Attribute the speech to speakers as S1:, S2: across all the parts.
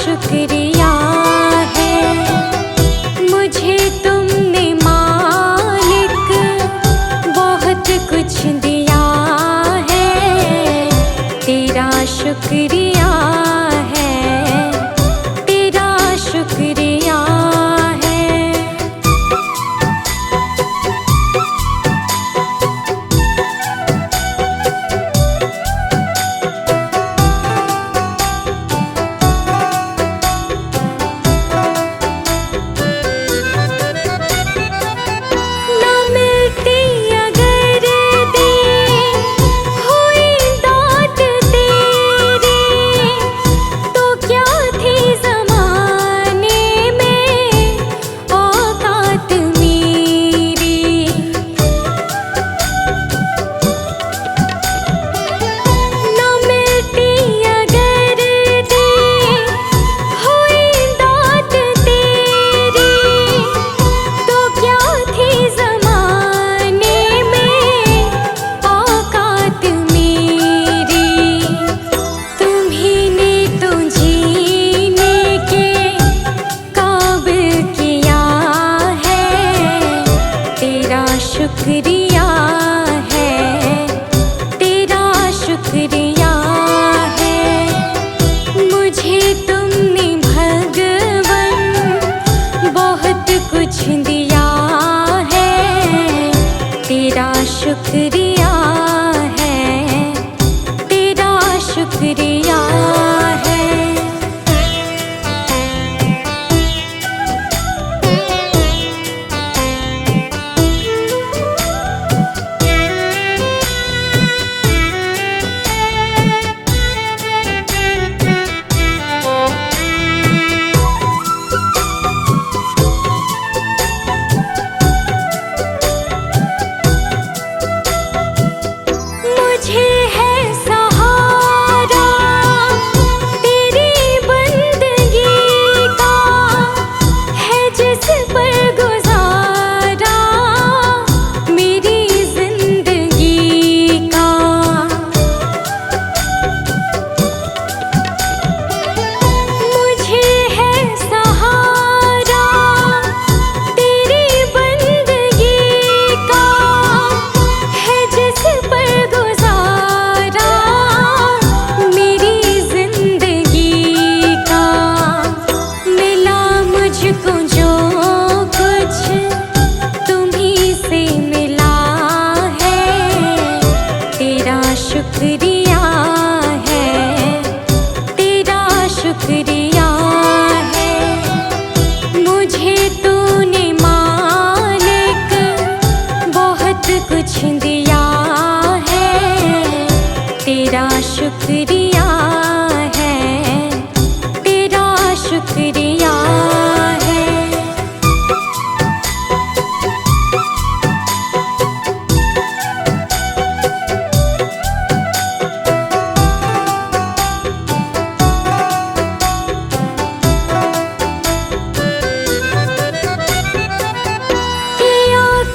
S1: शुक्रिया है मुझे तूने मालिक बहुत कुछ दिया है, तेरा शुक्रिया है, तेरा शुक्रिया है।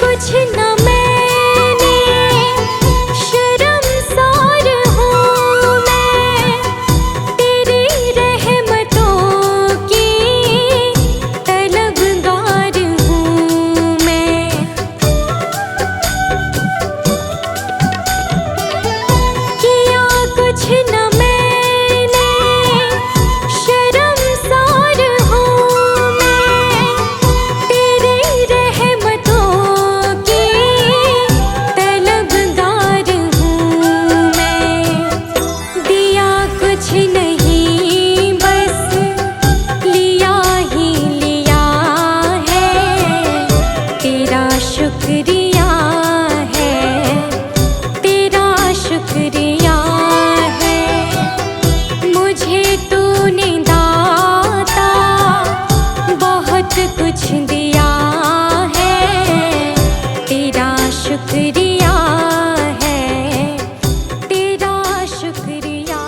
S1: कुछ न मैंने, शर्मसार हूँ मैं, तेरी रहमतों की तलबगार हूँ मैं। किया कुछ न मैंने, शर्मसार हूँ मैं, तेरी रहमतों कुछ नहीं बस लिया ही लिया है, तेरा शुक्रिया है, तेरा शुक्रिया है। मुझे तूने दाता बहुत कुछ दिया है, तेरा शुक्रिया है, तेरा शुक्रिया।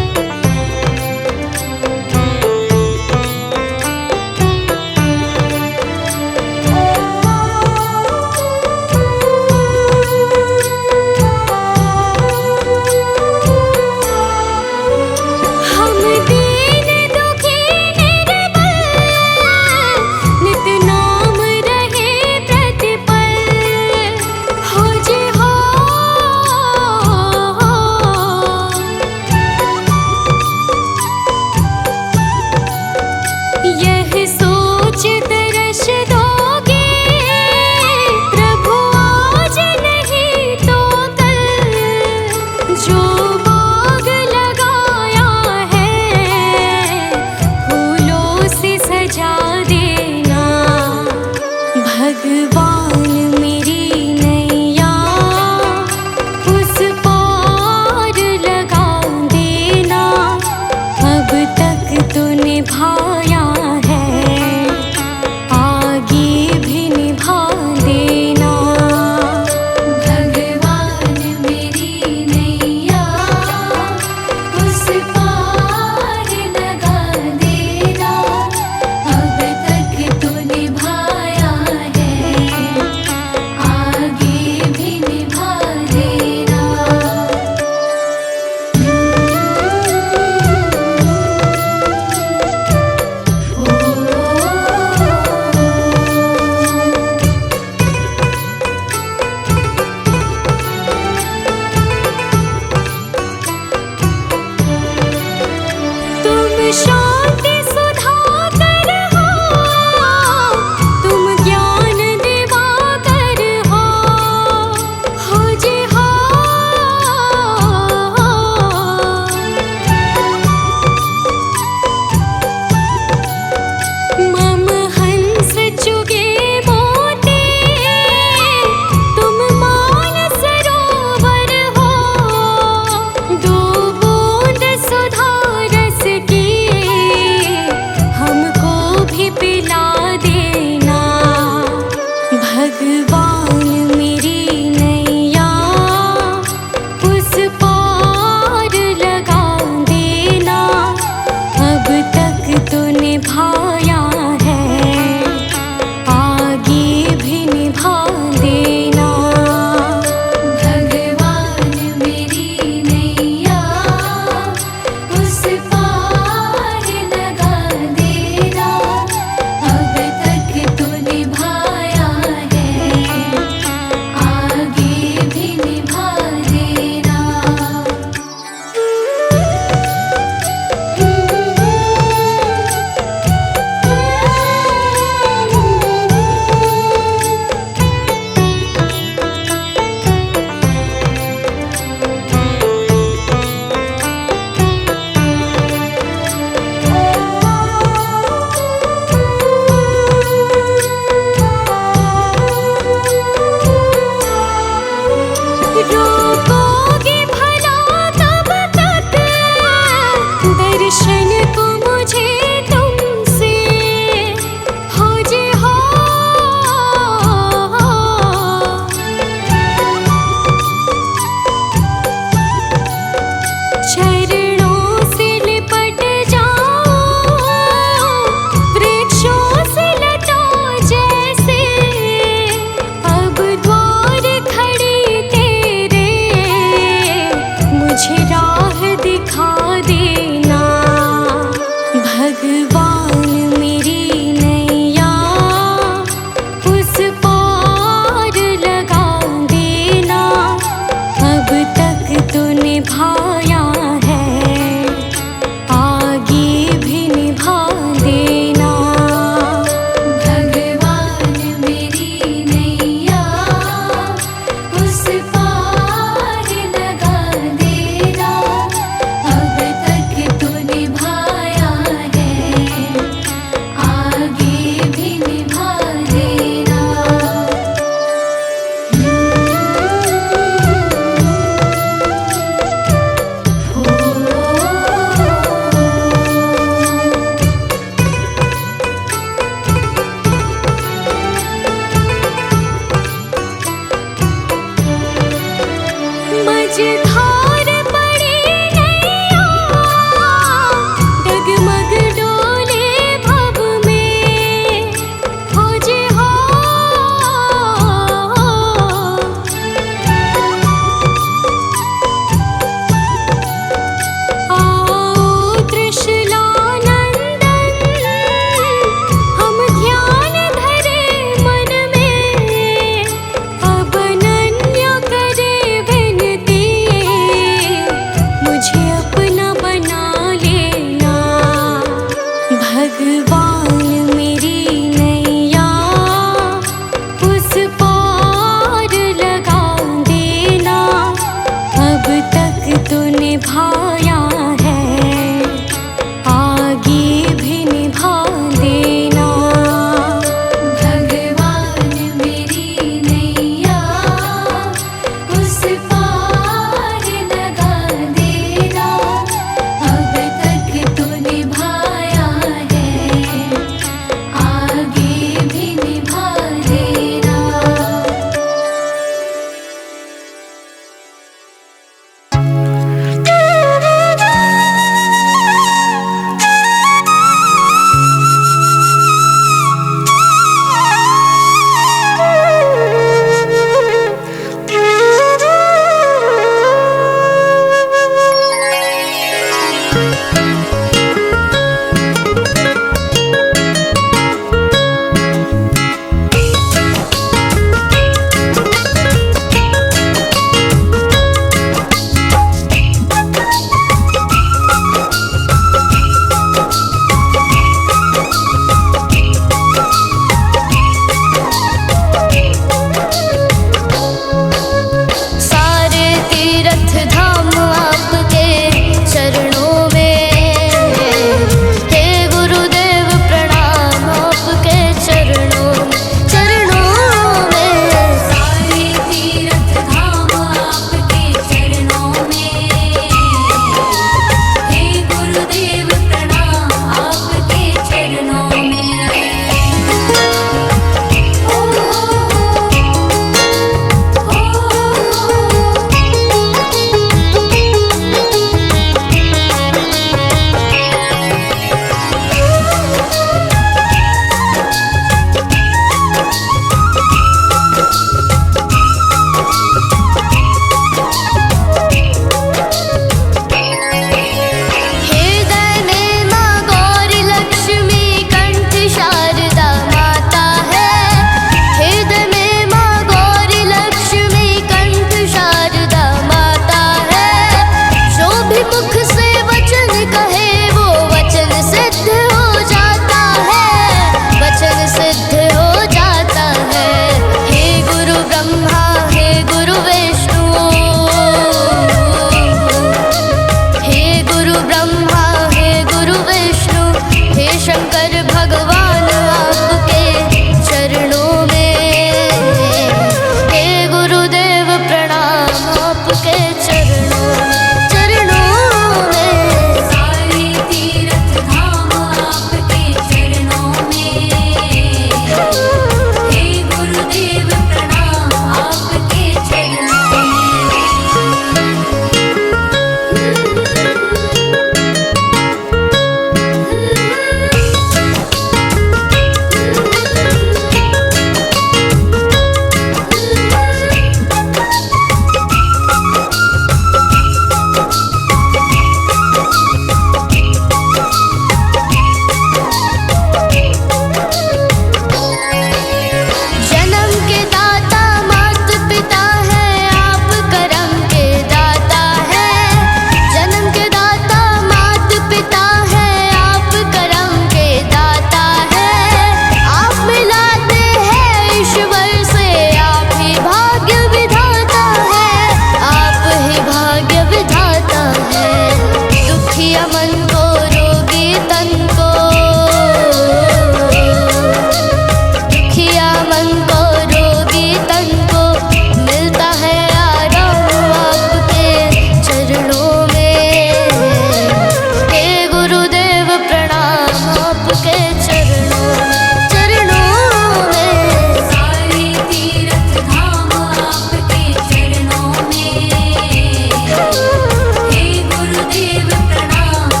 S1: हे गुरुदेव प्रणाम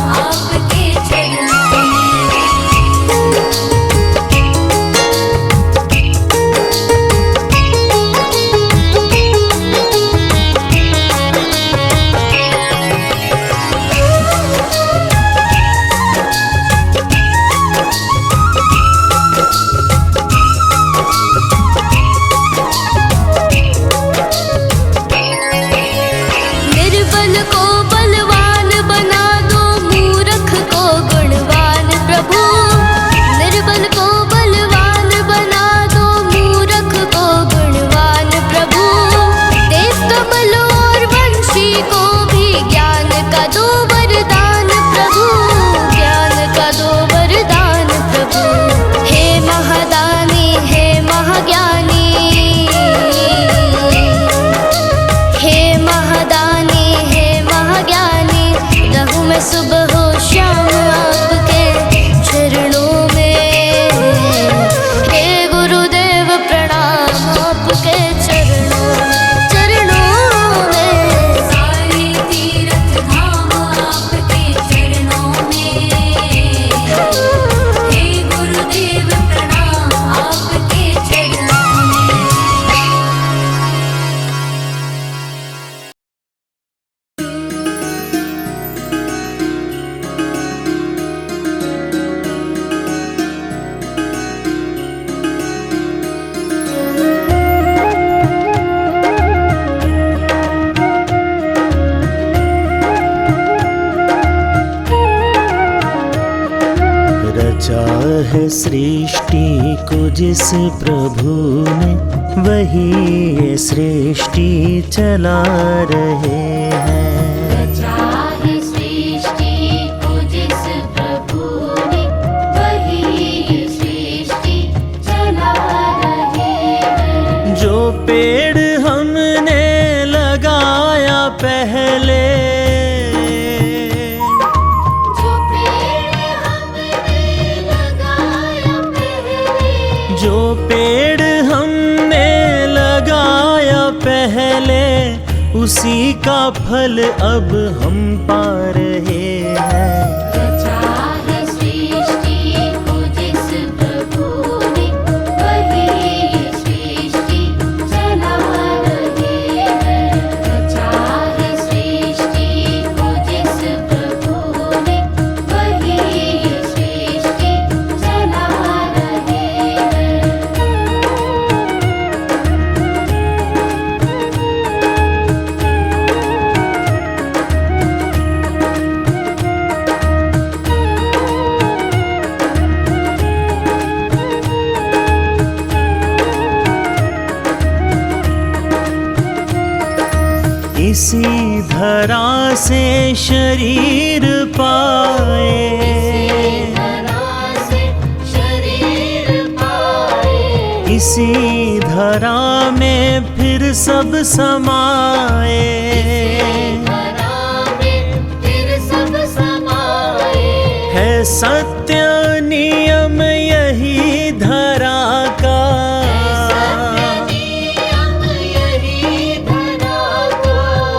S2: रचा है सृष्टि को जिस प्रभु ने, वही ये सृष्टि चला रहे हैं।
S3: रचा है सृष्टि को जिस प्रभु ने, वही ये सृष्टि चला रहे हैं।
S2: जो पेड़ हमने लगाया पहले, जो पेड़ हमने लगाया पहले, उसी का फल अब हम पा रहे हैं।
S3: रचा है सृष्टि को जिस प्रभु ने, वही ये सृष्टि चला रहे हैं। रचा है सृष्टि को जिस प्रभु ने, वही ये सृष्टि चला रहे हैं।
S2: इसी धरा से शरीर पाए,
S3: धरा से शरीर पाए,
S2: इसी धरा में फिर सब समाए।
S3: धरा में फिर सब समाए।
S2: है सत्य नियम यही धरा का,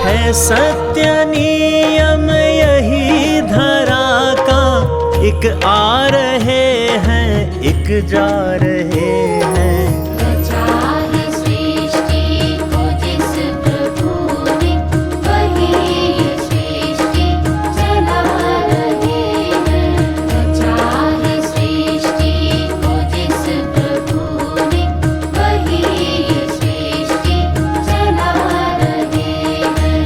S2: है सत्य नियम यही धरा का। एक आ रहे हैं, एक जा रहे हैं।
S3: रचा है सृष्टि को जिस प्रभु ने, वही ये सृष्टि चला रहे हैं। रचा है सृष्टि को जिस प्रभु ने, वही ये सृष्टि चला रहे हैं।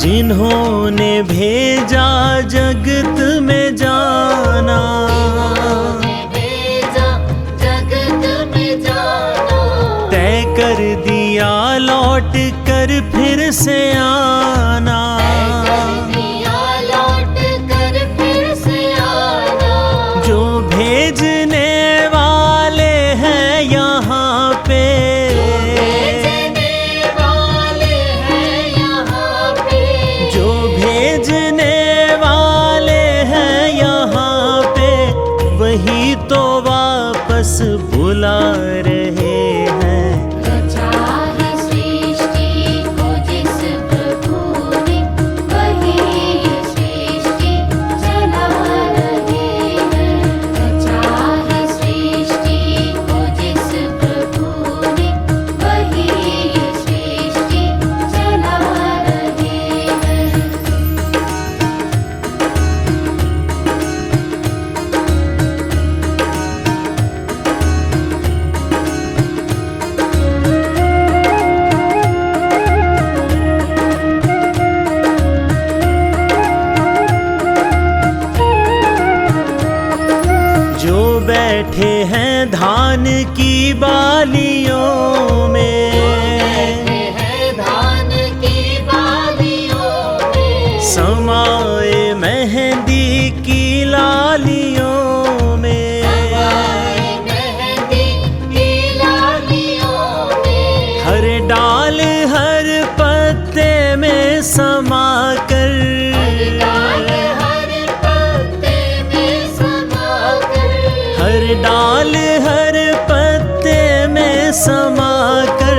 S2: जिन्होंने भेजा जगत में जाना,
S3: भेजा जगत में जाना,
S2: तय कर दिया लौट कर फिर से आना।
S3: दिया लौट कर फिर से आना।
S2: जो भेजने वाले हैं यहाँ पे,
S3: भेजने वाले हैं यहाँ पे,
S2: जो भेजने वाले हैं यहाँ पे, वही तो वापस बुला रहे हैं।
S3: रचा है सृष्टि को जिस प्रभु ने, वही ये सृष्टि चला रहे हैं। रचा है सृष्टि को जिस प्रभु ने, वही ये सृष्टि चला रहे हैं।
S2: जो बैठे हैं धान की बालियों में,
S3: है धान की बालियों में,
S2: समाए मेहंदी की लालियों में।
S3: मेहंदी की लालियों में,
S2: हर डाल हर पत्ते में समा कर,
S3: डाल हर पत्ते में समा कर,
S2: हर डाल हर पत्ते में समा कर,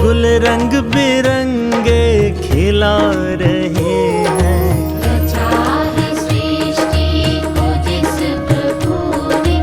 S2: गुल रंग बिरंगे खिला रहे हैं।
S3: रचा है सृष्टि को जिस प्रभु ने,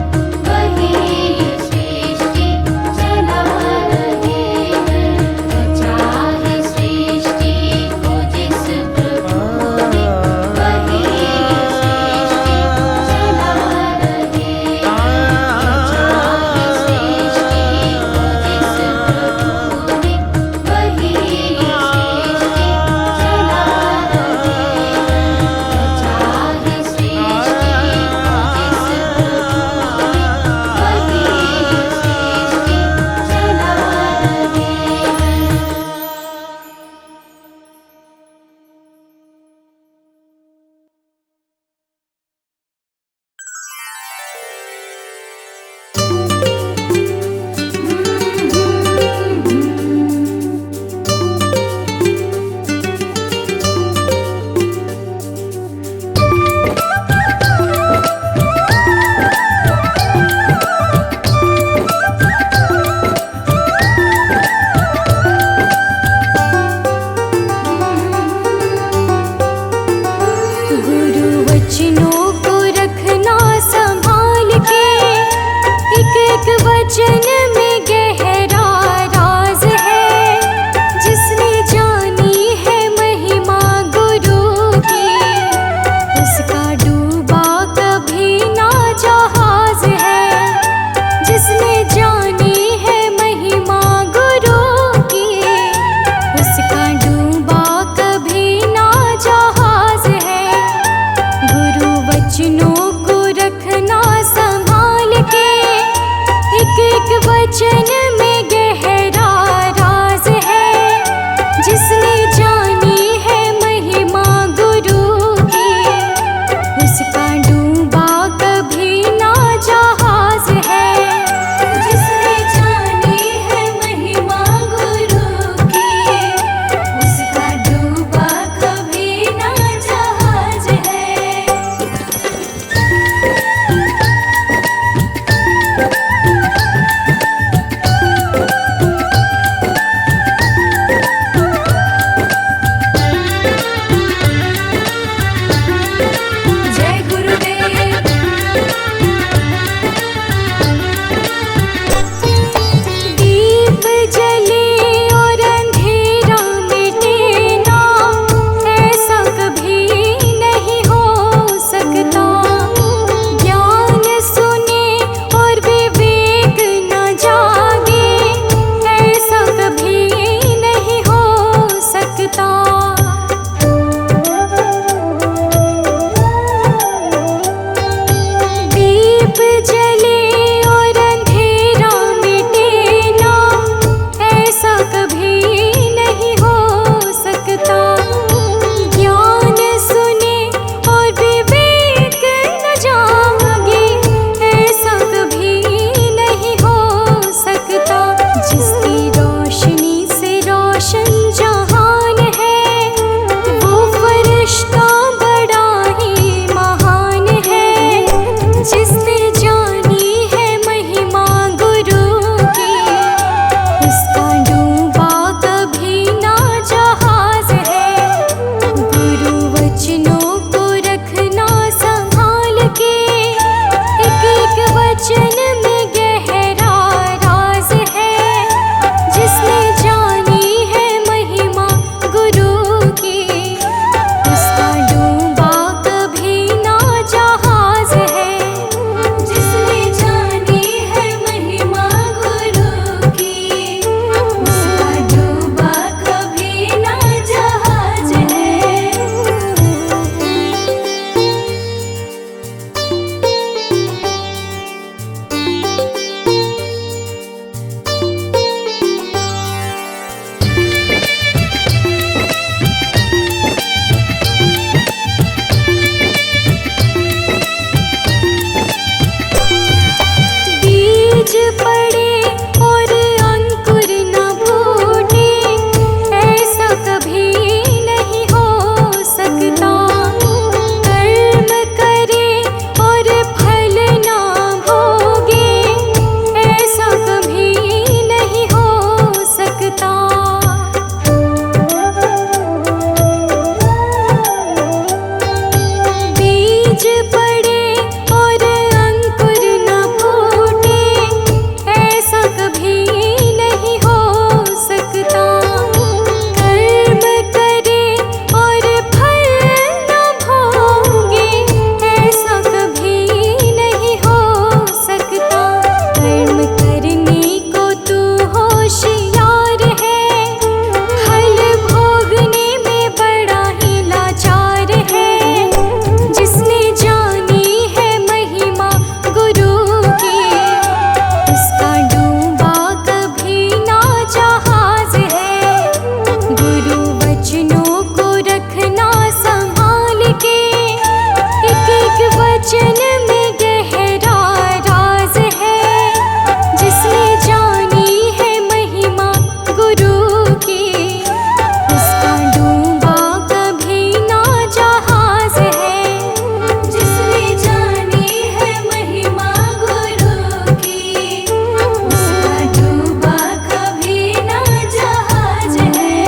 S1: वचनों को रखना संभाल के, एक एक वचन में गहरा राज है। जिसने जानी है महिमा गुरु की, उसका डूबा कभी ना जहाज है। जिसने जानी है महिमा गुरु की, उसका डूबा कभी ना जहाज है। जय गुरुदेव। दीप जले और अंधेरा मिटे ना, ऐसा कभी नहीं हो सकता। ज्ञान सुने और विवेक न जागे, ऐसा कभी नहीं हो सकता। दीप जले और अंधेरा मिटे ना, ऐसा कभी नहीं हो सकता। ज्ञान सुने और विवेक न जागे, ऐसा कभी नहीं हो सकता। जिसकी रोशनी से रोशन जहान है, वो फरिश्ता बड़ा ही महान है। जिसने जानी है महिमा गुरु की, उसका डूबा कभी ना जहाज है। गुरु वचनों को रखना संभाल के, एक एक वचन में गहरा राज है। जिसने जानी है महिमा गुरु की, उसका डूबा कभी ना जहाज है। जिसने जानी है महिमा गुरु की, उसका डूबा कभी ना जहाज है। बीज पड़े और अंकुर न फूटे, ऐसा कभी नहीं हो सकता। कर्म करे और फल ना भोगे, ऐसा कभी नहीं हो सकता। बीज पड़े और अंकुर न फूटे, ऐसा कभी नहीं हो सकता। कर्म करे और फल न भोगे, ऐसा कभी नहीं हो सकता। कर्म करने को तू होशियार है, फल भोगने में बड़ा ही लाचार है। जिसने जानी है महिमा गुरु की, उसका डूबा कभी ना जहाज है। गुरु वचनों को रखना संभाल के, एक एक वचन में गहरा राज है। जिसने जानी है महिमा गुरु की, उसका डूबा कभी ना जहाज है। जिसने जानी है महिमा गुरु की, उसका डूबा कभी ना जहाज है।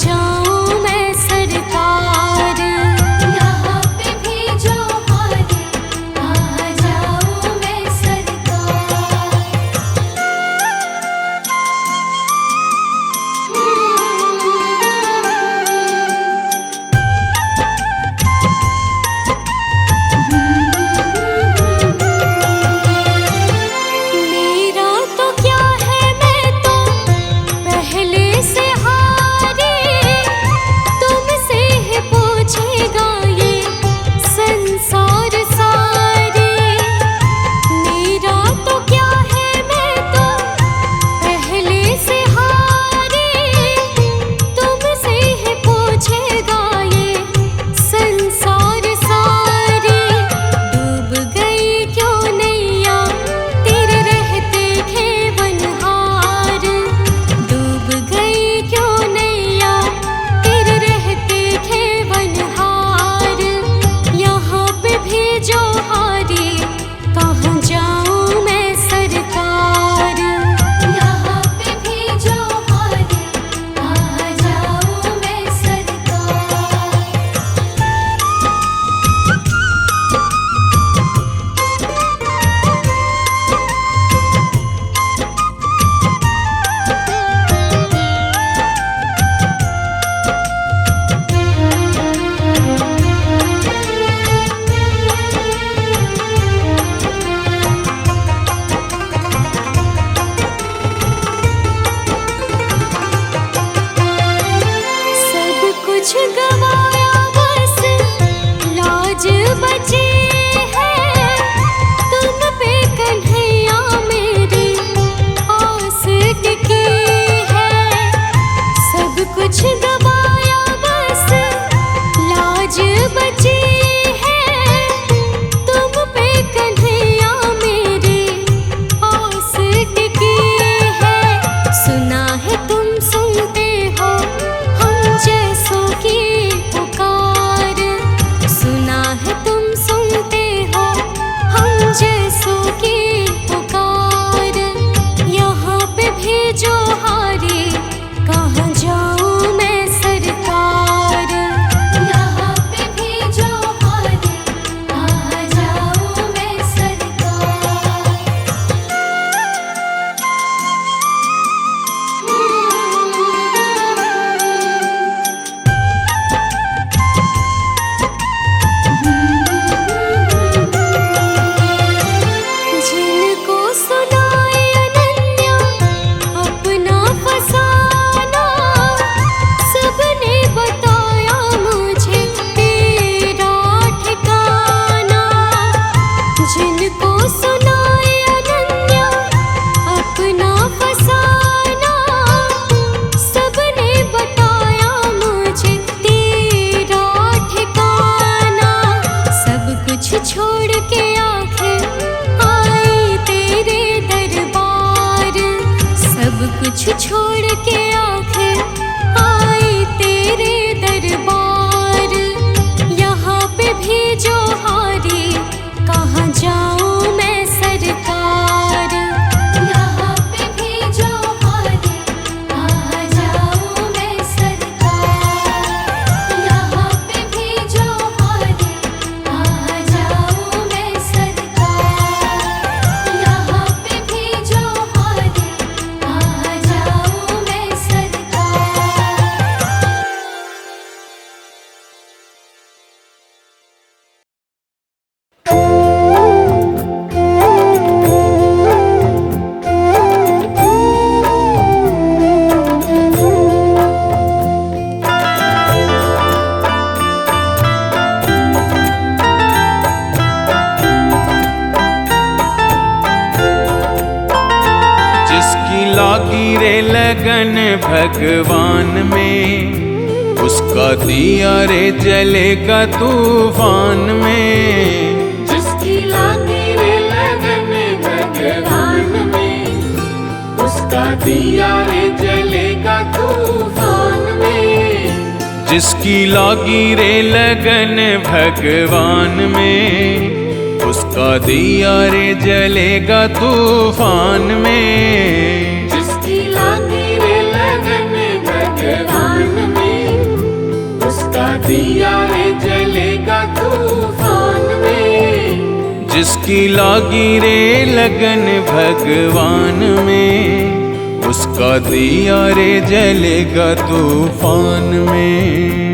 S1: जाऊं मैं सरकार।
S3: यहाँ पे भेजो हारी, कहाँ जाऊँ मैं सरकार।
S1: मेरा तो क्या है, मैं तो पहले से हारी, तुमसे ही पूछेगा ये संसार सारे। मेरा तो क्या है, मैं तो पहले से हारी, तुमसे ही पूछेगा ये संसार सारे। डूब गई क्यों नैया तेरे रहते खेवनहार, डूब गई क्यों नैया तेरे रहते खेवनहार। यहाँ पे भेजो हारी, कहाँ जाऊँ मैं सरकार।
S3: यहाँ पे भेजो हारी, कहाँ जाऊँ मैं सरकार।
S1: सब कुछ गवाया बस लाज बची है, तुम पे कन्हैया मेरी आस टिकी है। सब कुछ गवाया बस लाज बची है, तुम पे कन्हैया मेरी आस टिकी है। सुना है तुम सुनते हो हम जैसों की पुकार, सुना है तुम सुनते हो हम जैसों की पुकार। यहाँ पे भेजो हारी, कहाँ जाऊँ मैं सरकार।
S3: यहाँ पे भेजो हारी, कहाँ जाऊँ मैं सरकार।
S1: जिनको सुनाए अनन्या अपना फसाना, सबने बताया मुझे तेरा ठिकाना। जिनको सुनाए अनन्या अपना फसाना, सबने बताया मुझे तेरा ठिकाना। सब कुछ छोड़ के आखिर आई तेरे दरबार, सब कुछ छोड़ के आखिर आई तेरे दरबार। यहाँ पे भेजो हारी, कहाँ जाऊँ मैं सरकार।
S3: यहाँ पे भेजो हारी, कहाँ जाऊँ मैं सरकार। यहाँ पे भेजो हारी, कहाँ जाऊँ मैं सरकार। यहाँ पे भेजो हारी, कहाँ जाऊँ मैं
S4: लागी रे लगन भगवान में, उसका दिया रे जलेगा तूफान में।
S3: जिसकी लागी रे लगन भगवान में, उसका दिया रे जलेगा तूफान में।
S4: जिसकी लागी रे लगन भगवान में, उसका दिया रे जलेगा तूफान में।
S3: जिसकी लागी रे लगन भगवान में, दिया रे जलेगा तूफान में।
S4: जिसकी लागी रे लगन भगवान में, उसका दिया रे जलेगा तूफान में।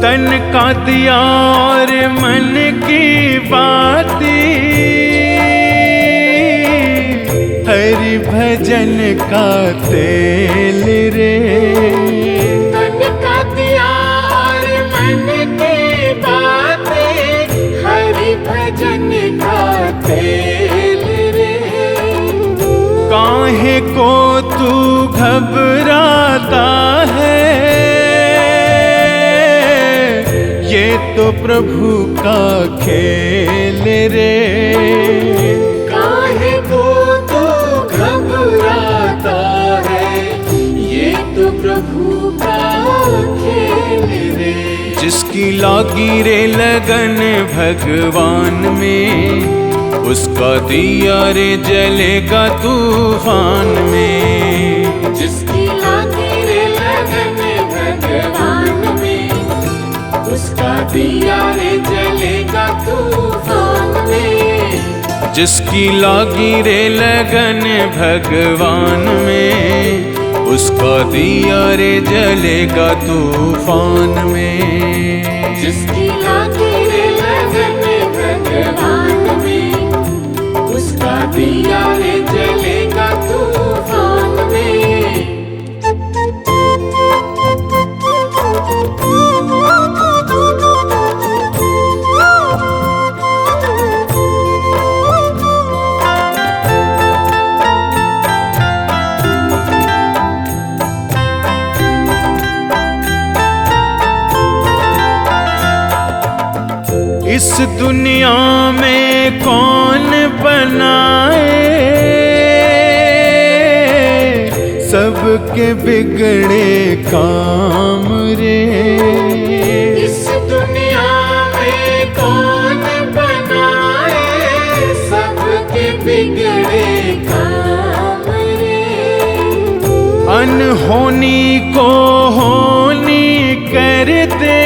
S4: तन का दिया और मन की बातें, हरि भजन का तेल रे।
S3: तन का दिया और मन की बातें, हरि भजन का तेल रे।
S4: काहे को तू घबराता है, ये तो प्रभु का खेल रे।
S3: काहे को तू घबराता है, ये तो प्रभु का खेल रे।
S4: जिसकी लागी रे लगन भगवान में, उसका दिया रे जलेगा तूफान में।
S3: जिसकी लागी रे लगन भगवान में, उसका दिया रे जलेगा तूफान में।
S4: जिसकी लागी रे लगन भगवान में, उसका दिया रे जलेगा तूफान में।
S3: जिसकी लागी रे लगन भगवान में, उसका दिया रे जलेगा तूफान में।
S4: इस दुनिया में कौन बनाए, सबके बिगड़े काम रे।
S3: इस दुनिया में कौन बनाए, सबके बिगड़े काम रे।
S4: अनहोनी को होनी कर दे,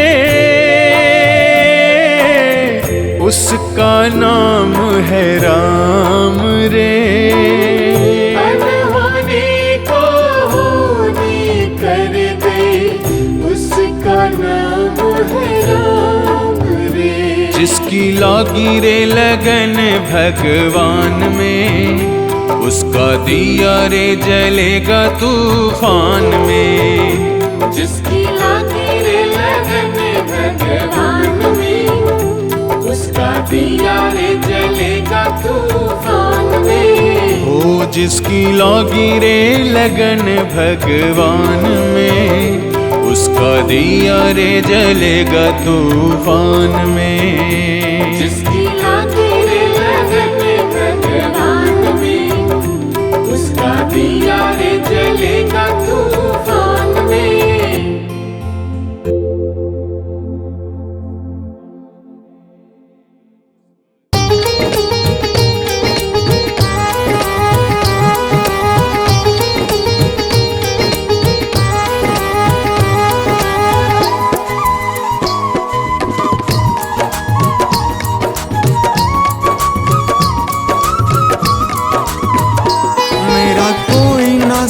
S4: उसका नाम है राम रे।
S3: अनहोनी को होनी कर दे, उसका नाम है राम रे।
S4: जिसकी लागी रे लगन भगवान में, उसका दिया रे जलेगा तूफान में।
S3: जिसकी लागी रे लगन भगवान में, उसका दिया रे जलेगा तूफान में।
S4: ओ जिसकी लागी रे लगन भगवान में, उसका दिया रे जलेगा तूफान में।
S3: जिसकी लागी रे लगन भगवान में, उसका दिया रे जलेगा तूफान में।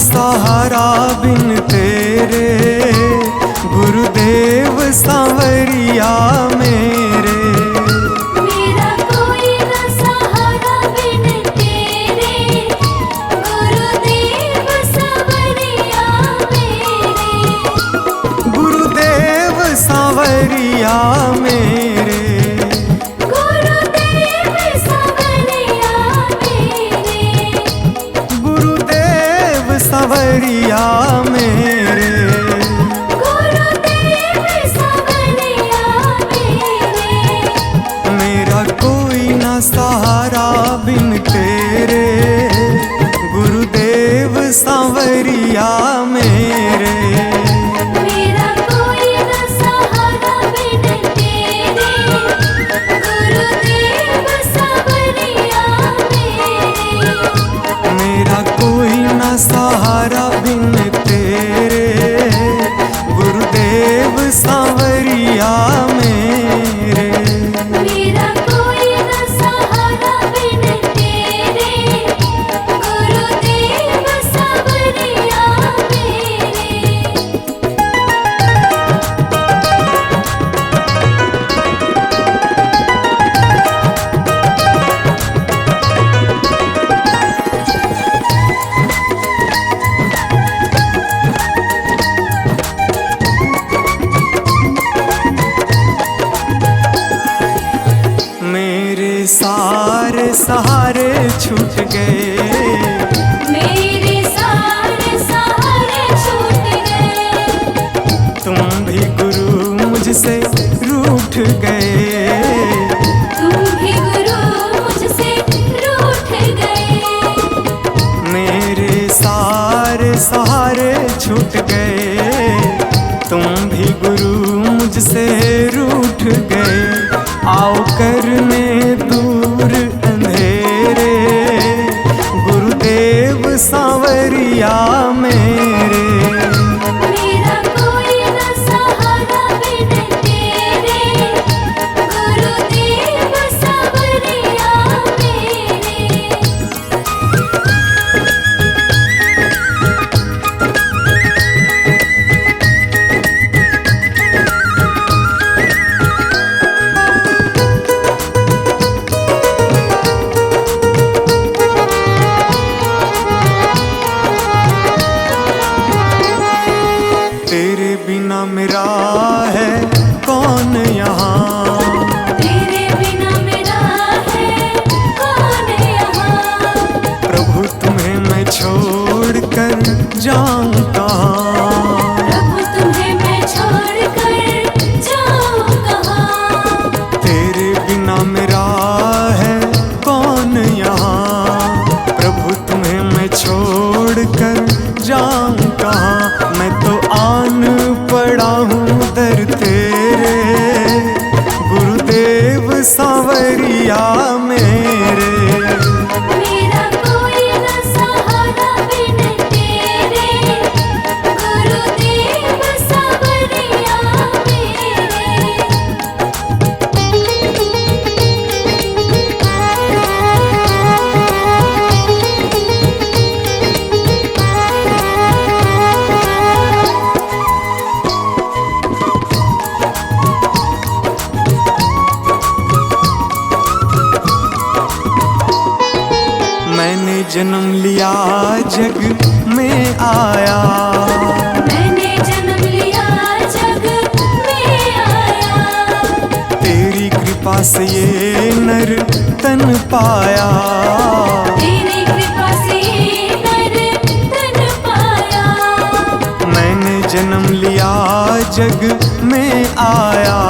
S2: सहारा बिन तेरे, गुरुदेव सांवरिया मेरे।
S1: मेरा कोई न सहारा बिन तेरे, गुरुदेव सांवरिया मेरे।
S2: गुरुदेव सांवरिया मेरे,
S1: गुरुदेव सांवरिया मेरे।
S2: गुरुदेव सांवरिया मेरे।
S1: गुरुदेव सांवरिया मेरे।
S2: मेरा कोई न सहारा बिन तेरे, गुरुदेव सांवरिया मेरे।
S1: मेरा कोई न सहारा बिन तेरे, गुरुदेव सांवरिया मेरे।
S2: मेरे सारे सहारे छूट गए,
S1: मेरे सारे सहारे छूट गए।
S2: तुम भी गुरु मुझसे रूठ गए।
S1: तुम भी गुरु मुझसे रूठ गए।
S2: मेरे सारे सहारे छूट गए, तुम भी गुरु मुझसे रूठ गए। आओ करने दूर अंधेरे, गुरुदेव सांवरिया मेरे।
S1: मेरा कोई न सहारा बिन तेरे, गुरुदेव सांवरिया मेरे।
S2: तेरे बिना मेरा है कौन यहाँ,
S1: तेरे बिना मेरा है कौन यहाँ।
S2: प्रभु तुम्हें मैं छोड़ कर जाऊँ कहाँ।
S1: प्रभु तुम्हें मैं छोड़ कर जाऊँ कहाँ।
S2: तेरे बिना मेरा है कौन यहाँ, प्रभु तुम्हें मैं छोड़ कर जाऊँ कहाँ। मैं तो आन पड़ा हूँ दर तेरे, गुरुदेव सांवरिया मेरे।
S1: मेरा कोई न सहारा बिन तेरे, गुरुदेव सांवरिया
S2: मैंने जन्म लिया जग में आया,
S1: मैंने जन्म लिया जग में आया।
S2: तेरी कृपा से ये नर तन पाया।
S1: तेरी कृपा से नर तन पाया।
S2: मैंने जन्म लिया जग में आया,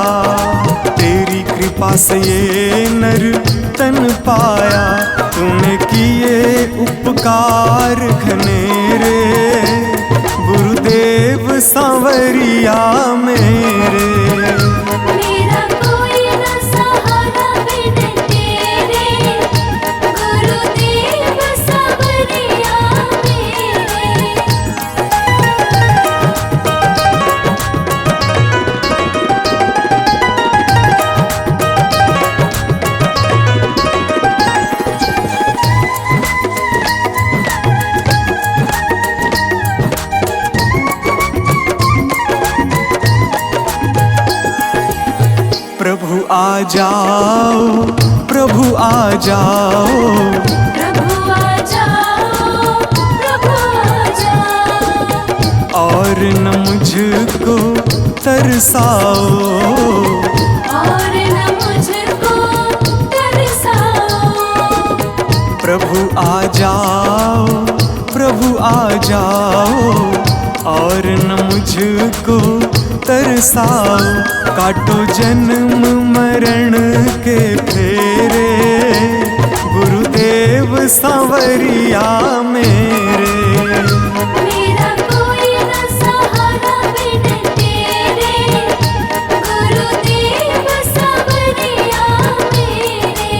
S2: तेरी कृपा से ये नर तन पाया। तूने किए उपकार घनेरे, गुरुदेव सांवरिया मेरे।
S1: मेरा कोई न सहारा बिन तेरे, गुरुदेव सांवरिया मेरे।
S2: प्रभु आ जाओ, प्रभु आ जाओ,
S1: प्रभु आ जाओ, प्रभु आ जाओ।
S2: और न मुझको तरसाओ।
S1: और न मुझको तरसाओ।
S2: प्रभु आ जाओ, प्रभु आ जाओ, और न मुझको तरसाओ। काटो जन्म मरण के फेरे, गुरुदेव सांवरिया मेरे।
S1: मेरा कोई न सहारा बिन तेरे, गुरुदेव सांवरिया मेरे।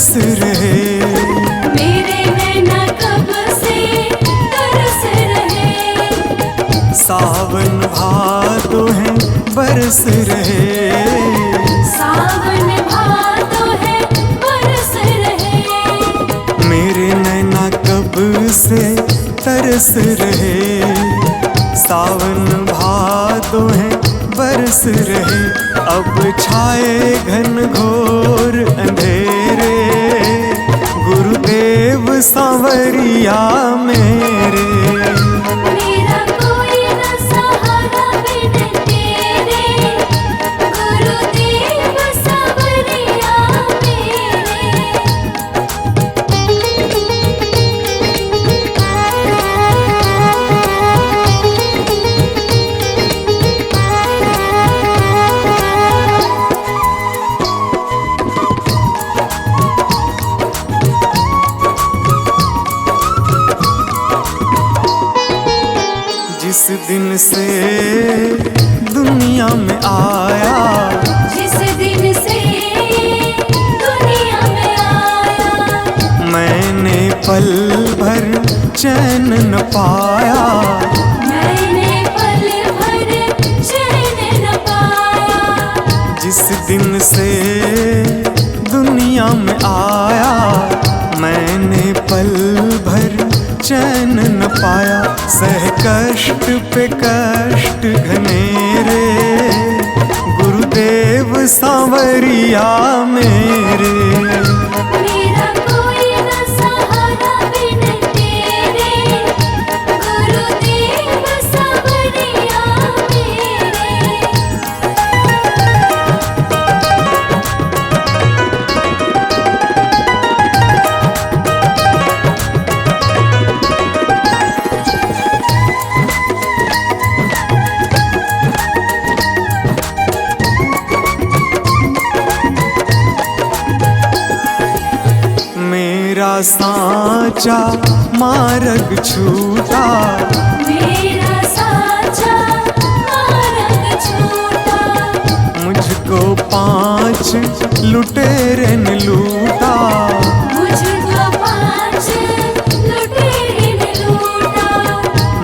S2: बरस रहे।
S1: मेरे नैना कब से तरस रहे।
S2: सावन भादो है बरस रहे।
S1: सावन भादो है बरस रहे।
S2: मेरे नैना कब से तरस रहे। सावन भादो है बरस रहे। अब छाए घन घोर अंधेरे, गुरुदेव सांवरिया मेरे।
S1: मेरा कोई न सहारा बिन तेरे, गुरुदेव सांवरिया
S2: जिस दिन से दुनिया में आया,
S1: जिस दिन से दुनिया में आया,
S2: मैंने पल भर चैन न पाया।
S1: मैंने पल भर चैन न पाया।
S2: जिस दिन से दुनिया में आया, मैंने पल भर चैन न पाया। सह कष्ट पे कष्ट घनेरे, गुरुदेव सांवरिया मेरे।
S1: मेरा कोई न सहारा बिन तेरे, गुरुदेव सांवरिया मेरे।
S2: मेरा साचा मार्ग छूटा,
S1: मेरा साचा मार्ग छूटा।
S2: मुझको 5 लुटेरे ने लूटा।
S1: मुझको 5 लुटेरे ने लूटा।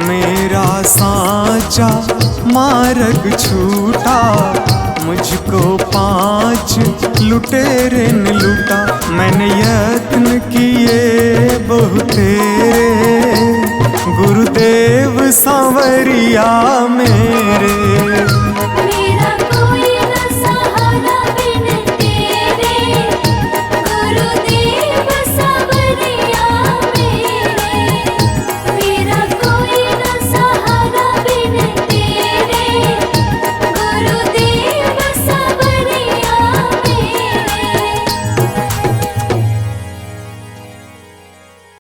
S2: मेरा साचा मार्ग छूटा, मुझको 5 लुटेरे ने लूटा। मैंने यत्न किए बहुतेरे, गुरुदेव सांवरिया